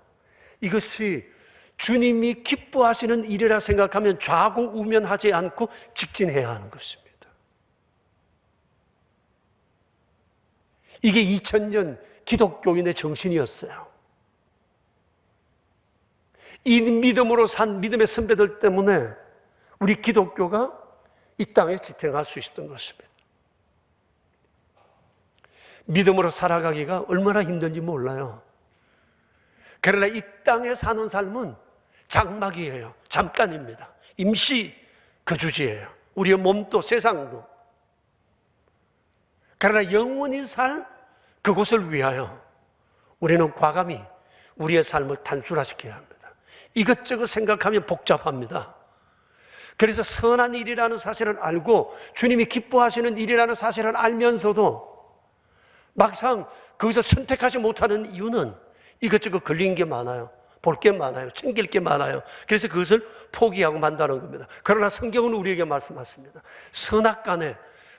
이것이 주님이 기뻐하시는 일이라 생각하면 좌고우면하지 않고 직진해야 하는 것입니다. 이게 2000년 기독교인의 정신이었어요. 이 믿음으로 산 믿음의 선배들 때문에 우리 기독교가 이 땅에 지탱할 수 있었던 것입니다. 믿음으로 살아가기가 얼마나 힘든지 몰라요. 그러나 이 땅에 사는 삶은 장막이에요. 잠깐입니다. 임시 거주지예요. 우리의 몸도 세상도. 그러나 영원히 살 그곳을 위하여 우리는 과감히 우리의 삶을 단순화시켜야 합니다. 이것저것 생각하면 복잡합니다. 그래서 선한 일이라는 사실을 알고 주님이 기뻐하시는 일이라는 사실을 알면서도 막상 거기서 선택하지 못하는 이유는 이것저것 걸린 게 많아요. 볼 게 많아요. 챙길 게 많아요. 그래서 그것을 포기하고 만다는 겁니다. 그러나 성경은 우리에게 말씀하십니다. 선악간에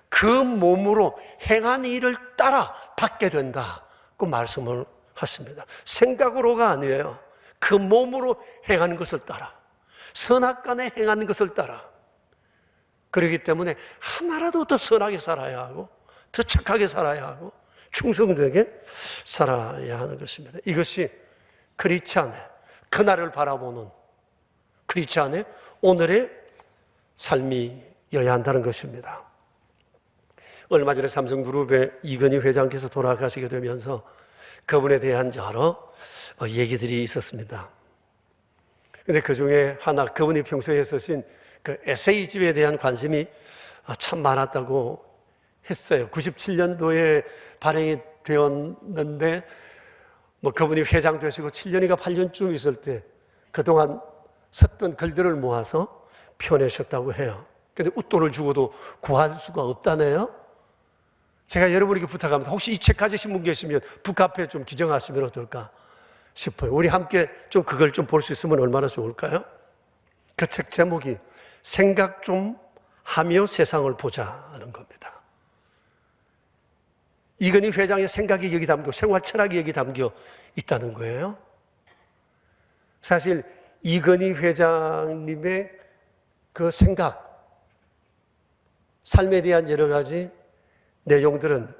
그 몸으로 행한 일을 따라 받게 된다고 말씀을 하십니다. 생각으로가 아니에요. 그 몸으로 행하는 것을 따라, 선악간에 행하는 것을 따라. 그렇기 때문에 하나라도 더 선하게 살아야 하고 더 착하게 살아야 하고 충성되게 살아야 하는 것입니다. 이것이 크리스찬의 그날을 바라보는 크리스찬의 오늘의 삶이어야 한다는 것입니다. 얼마 전에 삼성그룹의 이건희 회장께서 돌아가시게 되면서 그분에 대한 여러 얘기들이 있었습니다. 그런데 그 중에 하나, 그분이 평소에 쓰신 그 에세이집에 대한 관심이 참 많았다고 했어요. 97년도에 발행이 되었는데 그분이 회장 되시고 7년인가 8년쯤 있을 때 그동안 썼던 글들을 모아서 펴내셨다고 해요. 그런데 웃돈을 주고도 구할 수가 없다네요. 제가 여러분에게 부탁합니다. 혹시 이 책 가지신 분 계시면 북카페에 좀 기증하시면 어떨까 싶어요. 우리 함께 좀 그걸 좀 볼 수 있으면 얼마나 좋을까요? 그 책 제목이 생각 좀 하며 세상을 보자는 겁니다. 이건희 회장의 생각이 여기 담겨, 생활 철학이 여기 담겨 있다는 거예요. 사실 이건희 회장님의 그 생각, 삶에 대한 여러 가지 내용들은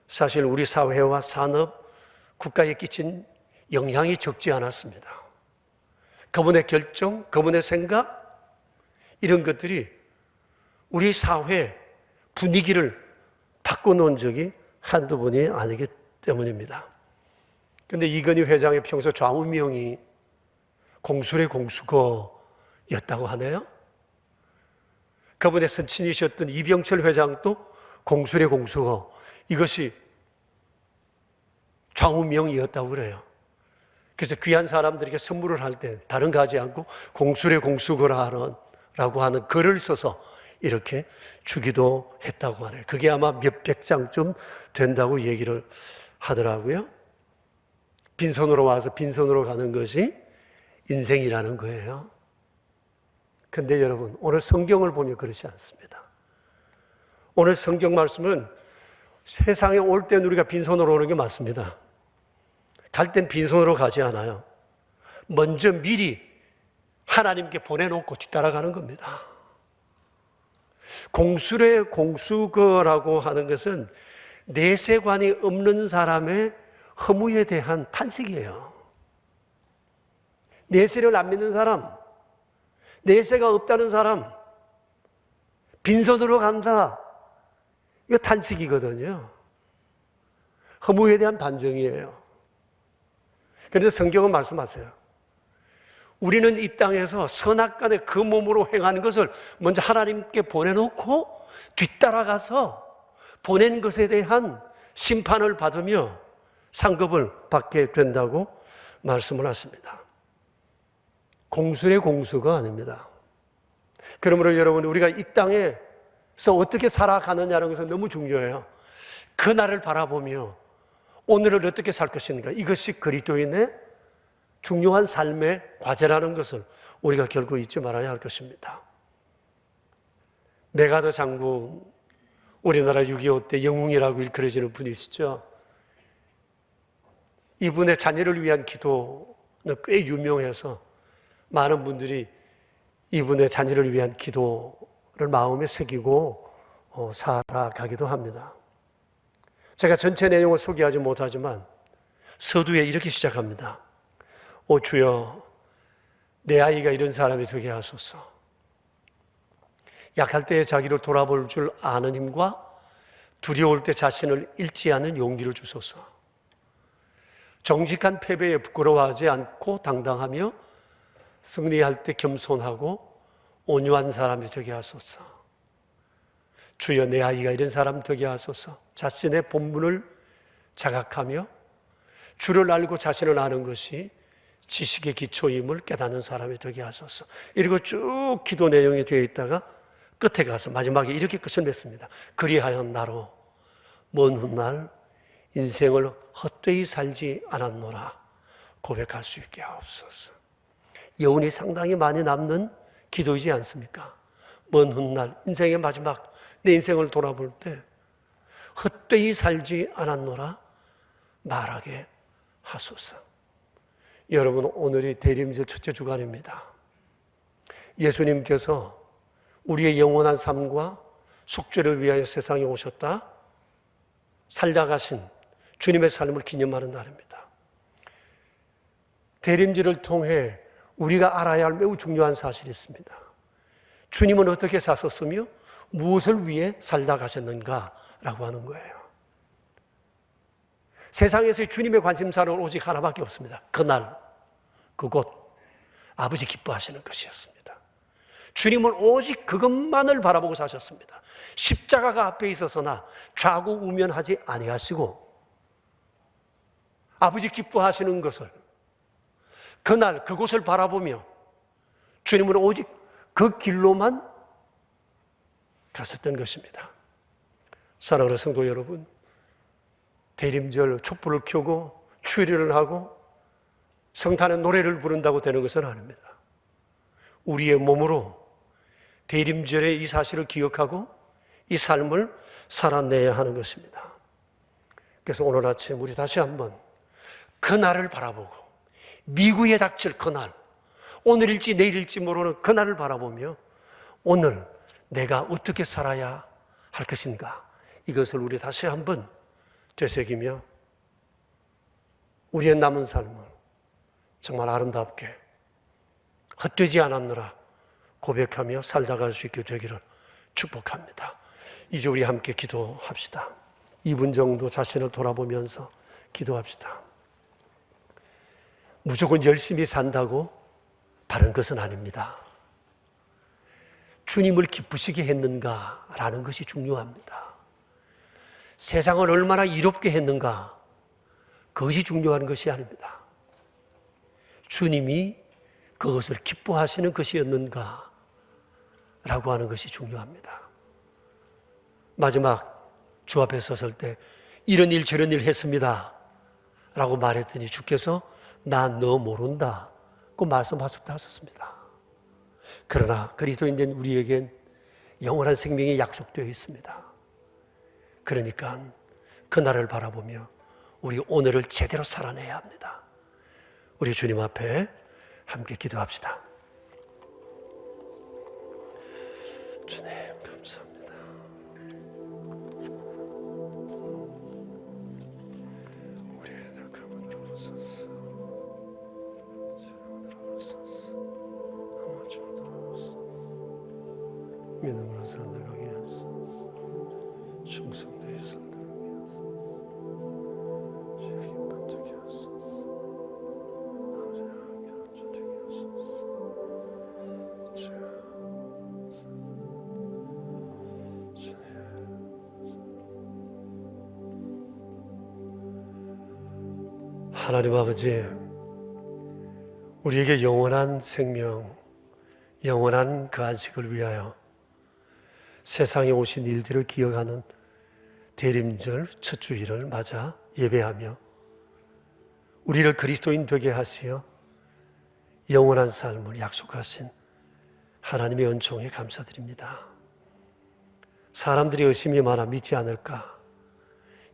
사실 우리 사회와 산업, 국가에 끼친 영향이 적지 않았습니다. 그분의 결정, 그분의 생각, 이런 것들이 우리 사회 분위기를 바꿔놓은 적이 한두 번이 아니기 때문입니다. 그런데 이건희 회장의 평소 좌우명이 공술의 공수거였다고 하네요. 그분의 선친이셨던 이병철 회장도 공술의 공수거, 이것이 좌우명이었다고 그래요. 그래서 귀한 사람들에게 선물을 할 때 다른 거 하지 않고 공술의 공수거라고 하는 글을 써서 이렇게 주기도 했다고 하네요. 그게 아마 몇백 장쯤 된다고 얘기를 하더라고요. 빈손으로 와서 빈손으로 가는 것이 인생이라는 거예요. 근데 여러분, 오늘 성경을 보니 그렇지 않습니다. 오늘 성경 말씀은 세상에 올 때는 우리가 빈손으로 오는 게 맞습니다. 갈 땐 빈손으로 가지 않아요. 먼저 미리 하나님께 보내놓고 뒤따라가는 겁니다. 공술의 공수거라고 하는 것은 내세관이 없는 사람의 허무에 대한 탄식이에요. 내세를 안 믿는 사람, 내세가 없다는 사람, 빈손으로 간다, 이거 탄식이거든요. 허무에 대한 반정이에요. 그런데 성경은 말씀하세요. 우리는 이 땅에서 선악간에 그 몸으로 행하는 것을 먼저 하나님께 보내놓고 뒤따라가서 보낸 것에 대한 심판을 받으며 상급을 받게 된다고 말씀을 하십니다. 공술의 공수가 아닙니다. 그러므로 여러분, 우리가 이 땅에서 어떻게 살아가느냐는 것은 너무 중요해요. 그날을 바라보며 오늘을 어떻게 살 것인가, 이것이 그리스도인의 중요한 삶의 과제라는 것을 우리가 결코 잊지 말아야 할 것입니다. 메가더 장군, 우리나라 6.25 때 영웅이라고 일컬어지는 분이시죠. 이분의 자녀를 위한 기도 꽤 유명해서 많은 분들이 이분의 자녀를 위한 기도를 마음에 새기고 살아가기도 합니다. 제가 전체 내용을 소개하지 못하지만 서두에 이렇게 시작합니다. 오 주여, 내 아이가 이런 사람이 되게 하소서. 약할 때에 자기를 돌아볼 줄 아는 힘과 두려울 때 자신을 잃지 않는 용기를 주소서. 정직한 패배에 부끄러워하지 않고 당당하며 승리할 때 겸손하고 온유한 사람이 되게 하소서. 주여, 내 아이가 이런 사람 되게 하소서. 자신의 본분을 자각하며 주를 알고 자신을 아는 것이 지식의 기초임을 깨닫는 사람이 되게 하소서. 이리고 쭉 기도 내용이 되어 있다가 끝에 가서 마지막에 이렇게 끝을 맺습니다. 그리하여 나로 먼 훗날 인생을 헛되이 살지 않았노라 고백할 수 있게 하옵소서. 여운이 상당히 많이 남는 기도이지 않습니까? 먼 훗날 인생의 마지막 내 인생을 돌아볼 때 헛되이 살지 않았노라 말하게 하소서. 여러분, 오늘이 대림절 첫째 주간입니다. 예수님께서 우리의 영원한 삶과 속죄를 위하여 세상에 오셨다 살다 가신 주님의 삶을 기념하는 날입니다. 대림절을 통해 우리가 알아야 할 매우 중요한 사실이 있습니다. 주님은 어떻게 사셨으며 무엇을 위해 살다 가셨는가라고 하는 거예요. 세상에서의 주님의 관심사는 오직 하나밖에 없습니다. 그날, 그곳, 아버지 기뻐하시는 것이었습니다. 주님은 오직 그것만을 바라보고 사셨습니다. 십자가가 앞에 있어서나 좌고우면하지 아니하시고 아버지 기뻐하시는 것을 그날 그곳을 바라보며 주님은 오직 그 길로만 갔었던 것입니다. 사랑하는 성도 여러분, 대림절 촛불을 켜고 추리를 하고 성탄의 노래를 부른다고 되는 것은 아닙니다. 우리의 몸으로 대림절의 이 사실을 기억하고 이 삶을 살아내야 하는 것입니다. 그래서 오늘 아침 우리 다시 한번 그날을 바라보고 미국에 닥칠 그날, 오늘일지 내일일지 모르는 그날을 바라보며 오늘 내가 어떻게 살아야 할 것인가, 이것을 우리 다시 한번 되새기며 우리의 남은 삶을 정말 아름답게 헛되지 않았느라 고백하며 살다 갈 수 있게 되기를 축복합니다. 이제 우리 함께 기도합시다. 2분 정도 자신을 돌아보면서 기도합시다. 무조건 열심히 산다고 바른 것은 아닙니다. 주님을 기쁘시게 했는가라는 것이 중요합니다. 세상을 얼마나 이롭게 했는가, 그것이 중요한 것이 아닙니다. 주님이 그것을 기뻐하시는 것이었는가 라고 하는 것이 중요합니다. 마지막 주 앞에 섰을 때 이런 일 저런 일 했습니다 라고 말했더니 주께서 나 너 모른다 그 말씀하셨습니다. 그러나 그리스도인된 우리에겐 영원한 생명이 약속되어 있습니다. 그러니까 그날을 바라보며 우리 오늘을 제대로 살아내야 합니다. 우리 주님 앞에 함께 기도합시다. 주님 감사합니다. 우리의 낙함을 들어보소서. 믿음으로 살아가게 하소서. 충성되이 살아가게 하소서. 주의 기쁨 되게 하소서. 아버지의 하나님 되게 하소서. 하나님 아버지, 우리에게 영원한 생명, 영원한 그 안식을 위하여 세상에 오신 일들을 기억하는 대림절 첫 주일을 맞아 예배하며 우리를 그리스도인 되게 하시어 영원한 삶을 약속하신 하나님의 은총에 감사드립니다. 사람들이 의심이 많아 믿지 않을까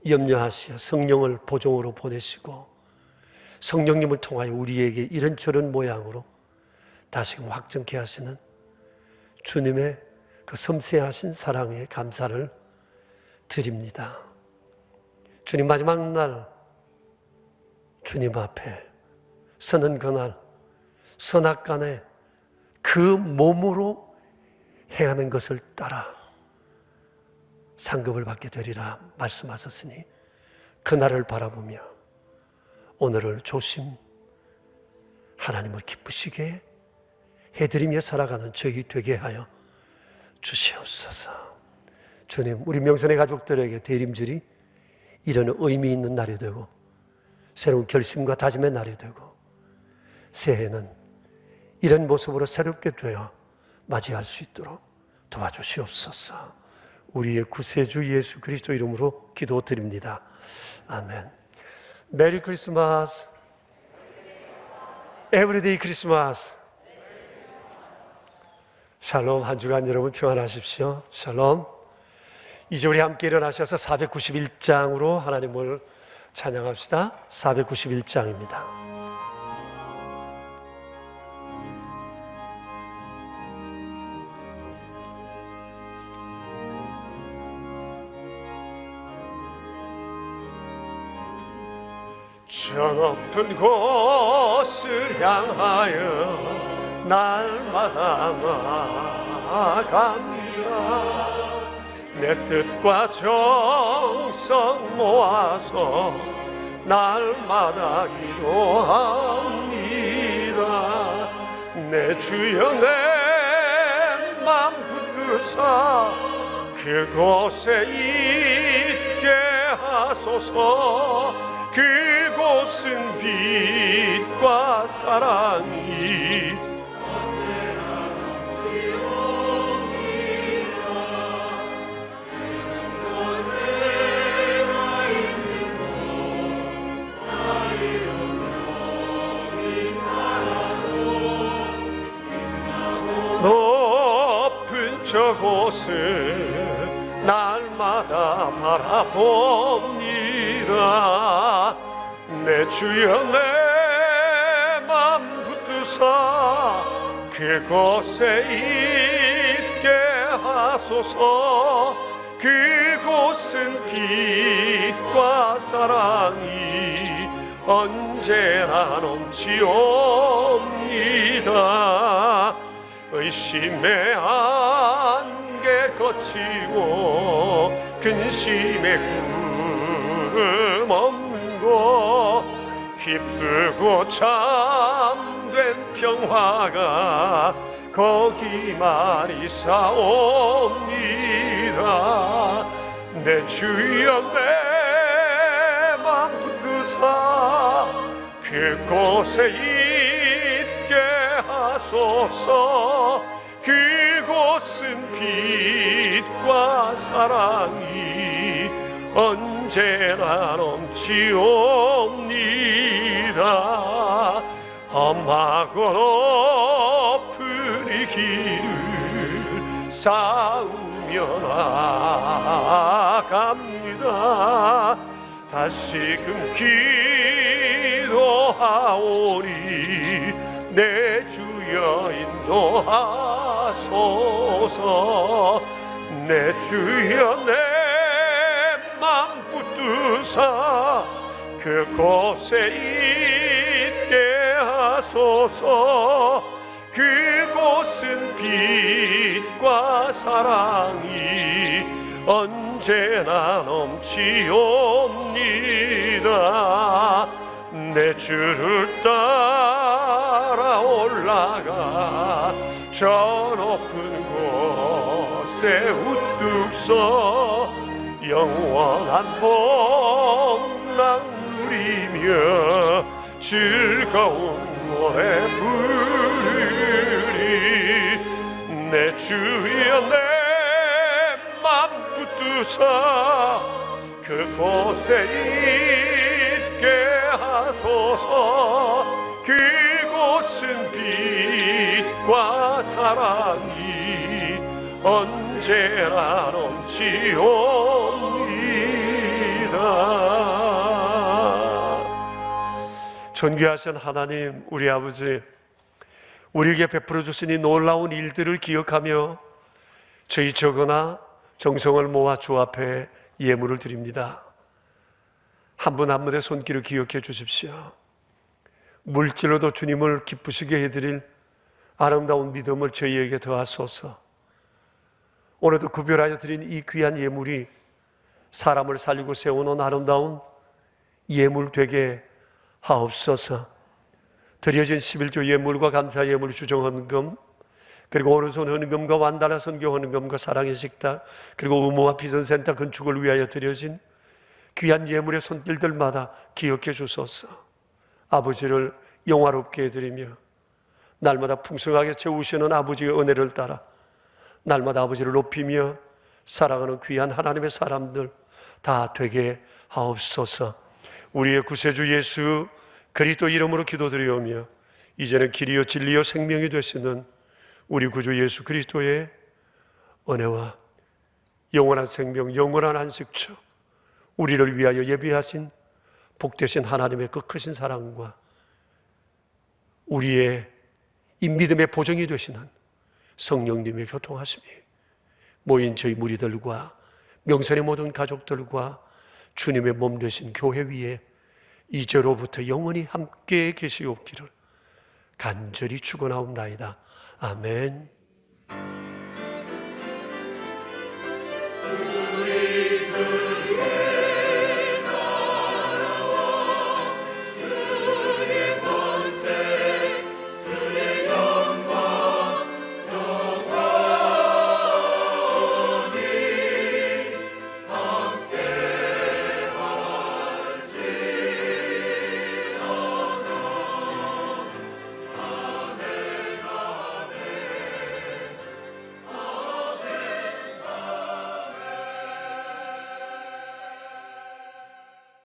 염려하시어 성령을 보종으로 보내시고 성령님을 통하여 우리에게 이런저런 모양으로 다시금 확정케 하시는 주님의 그 섬세하신 사랑에 감사를 드립니다. 주님 마지막 날 주님 앞에 서는 그날 선악간에 그 몸으로 행하는 것을 따라 상급을 받게 되리라 말씀하셨으니 그날을 바라보며 오늘을 조심 하나님을 기쁘시게 해드리며 살아가는 저희 되게 하여 주시옵소서. 주님, 우리 명선의 가족들에게 대림절이 이런 의미 있는 날이 되고 새로운 결심과 다짐의 날이 되고 새해는 이런 모습으로 새롭게 되어 맞이할 수 있도록 도와주시옵소서. 우리의 구세주 예수 그리스도 이름으로 기도드립니다. 아멘. 메리 크리스마스. 에브리데이 크리스마스. 샬롬. 한 주간 여러분 평안하십시오. 샬롬. 이제 우리 함께 일어나셔서 491장으로 하나님을 찬양합시다. 491장입니다. 저 높은 곳을 향하여 날마다 나아갑니다. 내 뜻과 정성 모아서 날마다 기도합니다. 내 주여 내 맘 붙드사 그곳에 있게 하소서. 그곳은 빛과 사랑이 높은 저곳을 날마다 바라봅니다. 내 주여 내 맘 붙드사 그곳에 있게 하소서. 그곳은 빛과 사랑이 언제나 넘치옵니다. 의심의 안개 거치고 근심의 구름 없는 곳 기쁘고 참된 평화가 거기만 있사옵니다. 내 주여 내 맘 붙드사 그곳에 있게 하소서. 그곳은 빛과 사랑이 언제나 넘치옵니다. 험하고 높은 이 길을 쌓으며 나아갑니다. 다시금 기도하오니 내 주여 인도하소서. 내 주여 내 맘 붙드사 그곳에 있게 하소서. 그곳은 빛과 사랑이 언제나 넘치옵니다. 내 주를 따라 올라가 저 높은 곳에 우뚝 서 영원한 복락 누리며 즐거운 노래 부르리. 내 주여 내 맘 붙드사 그곳에 있게 하소서. 그곳은 빛과 사랑이 언제나 넘치옵니다. 존귀하신 하나님, 우리 아버지, 우리에게 베풀어 주신 이 놀라운 일들을 기억하며 저희 적어나 정성을 모아 주 앞에 예물을 드립니다. 한 분 한 분의 손길을 기억해 주십시오. 물질로도 주님을 기쁘시게 해드릴 아름다운 믿음을 저희에게 더하소서. 오늘도 구별하여 드린 이 귀한 예물이 사람을 살리고 세워놓은 아름다운 예물 되게 하옵소서. 드려진 11조 예물과 감사 예물, 주정 헌금, 그리고 오른손 헌금과 완달아 선교 헌금과 사랑의 식탁, 그리고 의무와 비전센터 건축을 위하여 드려진 귀한 예물의 손길들마다 기억해 주소서. 아버지를 영화롭게 해드리며 날마다 풍성하게 채우시는 아버지의 은혜를 따라 날마다 아버지를 높이며 사랑하는 귀한 하나님의 사람들 다 되게 하옵소서. 우리의 구세주 예수 그리스도 이름으로 기도드리오며 이제는 길이요 진리요 생명이 되시는 우리 구주 예수 그리스도의 은혜와 영원한 생명, 영원한 안식처, 우리를 위하여 예비하신 복되신 하나님의 그 크신 사랑과 우리의 이 믿음의 보정이 되시는 성령님의 교통하심이 모인 저희 무리들과 명선의 모든 가족들과 주님의 몸 되신 교회 위에 이제로부터 영원히 함께 계시옵기를 간절히 축원하옵나이다. 아멘.